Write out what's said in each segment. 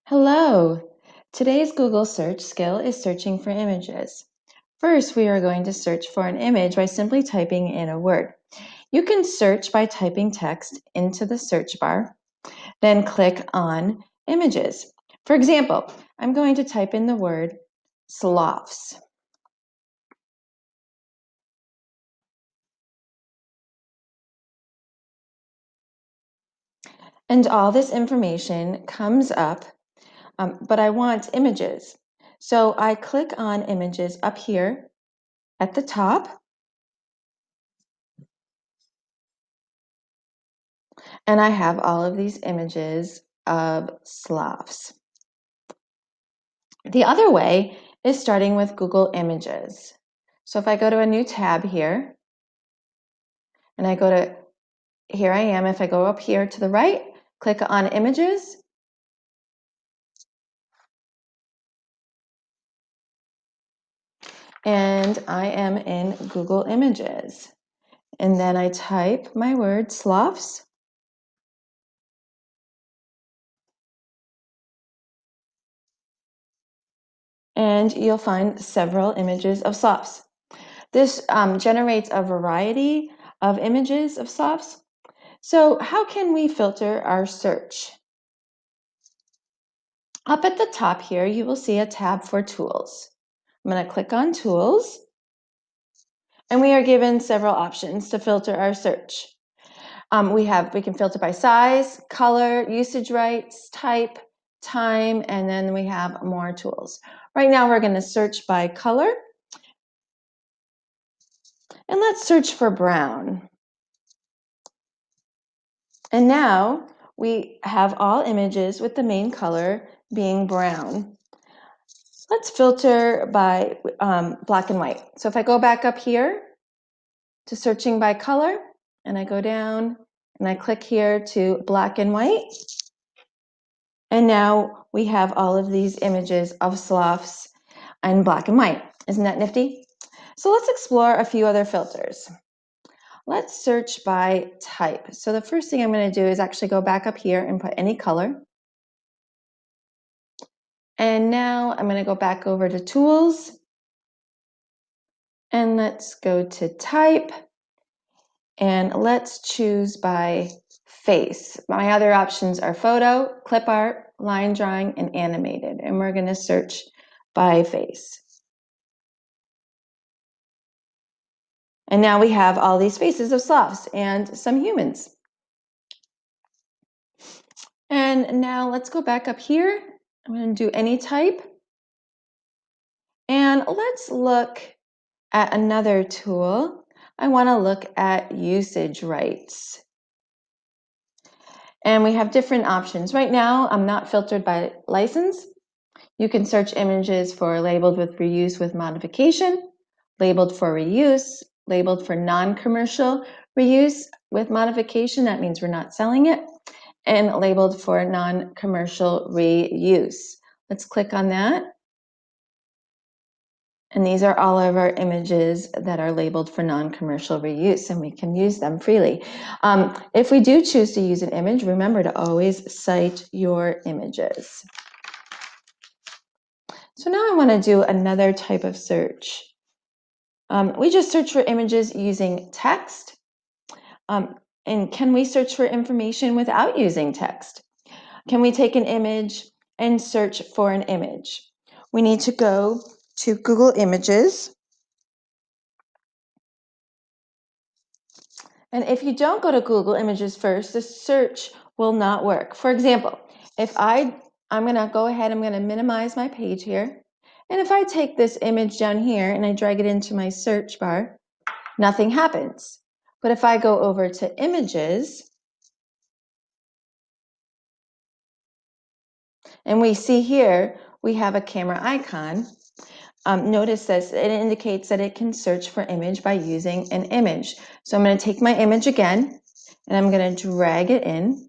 Hello! Today's Google search skill is searching for images. First, we are going to search for an image by simply typing in a word. You can search by typing text into the search bar, then click on images. For example, I'm going to type in the word sloths. And all this information comes up, but I want images. So I click on images up here at the top, and I have all of these images of sloths. The other way is starting with Google Images. So if I go to a new tab here, and I go to, here I am, if I go up here to the right, click on Images, and I am in Google Images. And then I type my word sloths, and you'll find several images of sloths. This generates a variety of images of sloths. So how can we filter our search? Up at the top here, you will see a tab for tools. I'm going to click on tools, and we are given several options to filter our search. We can filter by size, color, usage rights, type, time, and then we have more tools. Right now we're going to search by color, and let's search for brown. And now we have all images with the main color being brown. Let's filter by black and white. So if I go back up here to searching by color, and I go down and I click here to black and white, and now we have all of these images of sloths in black and white. Isn't that nifty? So let's explore a few other filters. Let's search by type. So the first thing I'm going to do is actually go back up here and put any color. And now I'm going to go back over to tools, and let's go to type, and let's choose by face. My other options are photo, clip art, line drawing, and animated, and we're going to search by face. And now we have all these faces of sloths and some humans. And now let's go back up here. I'm going to do any type. And let's look at another tool. I want to look at usage rights. And we have different options. Right now, I'm not filtered by license. You can search images for labeled with reuse with modification, labeled for reuse, labeled for non-commercial reuse with modification. That means we're not selling it. And labeled for non-commercial reuse. Let's click on that. And these are all of our images that are labeled for non-commercial reuse, and we can use them freely. If we do choose to use an image, remember to always cite your images. So now I want to do another type of search. We just search for images using text. And can we search for information without using text? Can we take an image and search for an image? We need to go to Google Images. And if you don't go to Google Images first, the search will not work. For example, if I'm going to go ahead, I'm going to minimize my page here. And if I take this image down here and I drag it into my search bar, nothing happens. But if I go over to Images, and we see here, we have a camera icon. Notice this, it indicates that it can search for image by using an image. So I'm going to take my image again, and I'm going to drag it in.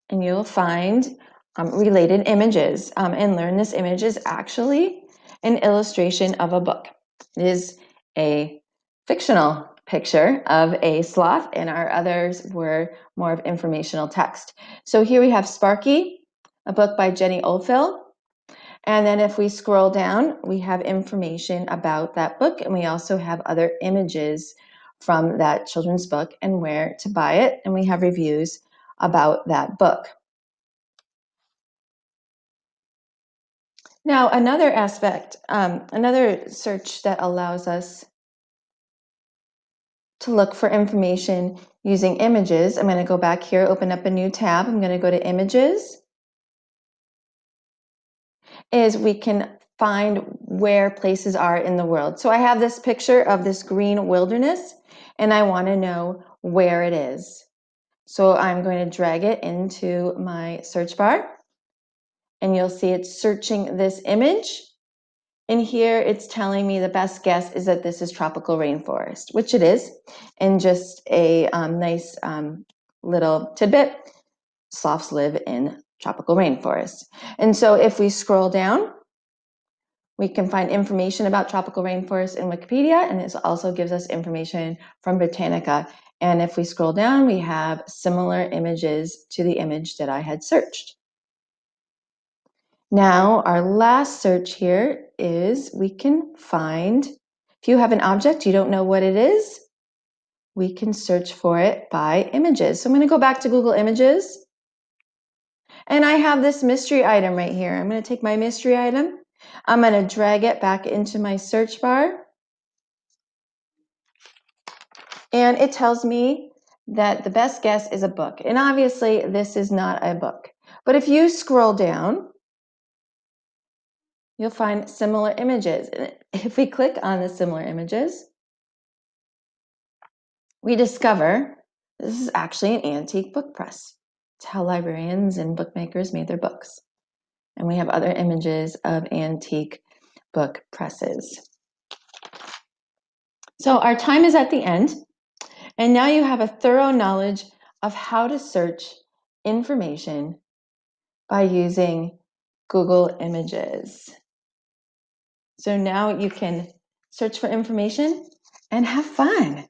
And you'll find related images. And learn this image is actually an illustration of a book. It is a fictional picture of a sloth, and our others were more of informational text. So here we have Sparky, a book by Jenny Oldfield. And then if we scroll down, we have information about that book, and we also have other images from that children's book and where to buy it, and we have reviews about that book. Now, another aspect, another search that allows us to look for information using images. I'm going to go back here, open up a new tab. I'm going to go to Images. Is we can find where places are in the world. So I have this picture of this green wilderness, and I want to know where it is. So I'm going to drag it into my search bar, and you'll see it's searching this image. And here it's telling me the best guess is that this is tropical rainforest, which it is. And just a nice little tidbit, sloths live in tropical rainforest. And so if we scroll down, we can find information about tropical rainforests in Wikipedia, and it also gives us information from Britannica. And if we scroll down, we have similar images to the image that I had searched. Now, our last search here is we can find, if you have an object, you don't know what it is, we can search for it by images. So I'm going to go back to Google Images. And I have this mystery item right here. I'm going to take my mystery item. I'm going to drag it back into my search bar. And it tells me that the best guess is a book. And obviously, this is not a book. But if you scroll down, you'll find similar images. If we click on the similar images, we discover this is actually an antique book press. It's how librarians and bookmakers made their books. And we have other images of antique book presses. So our time is at the end, and now you have a thorough knowledge of how to search information by using Google Images. So now you can search for information and have fun.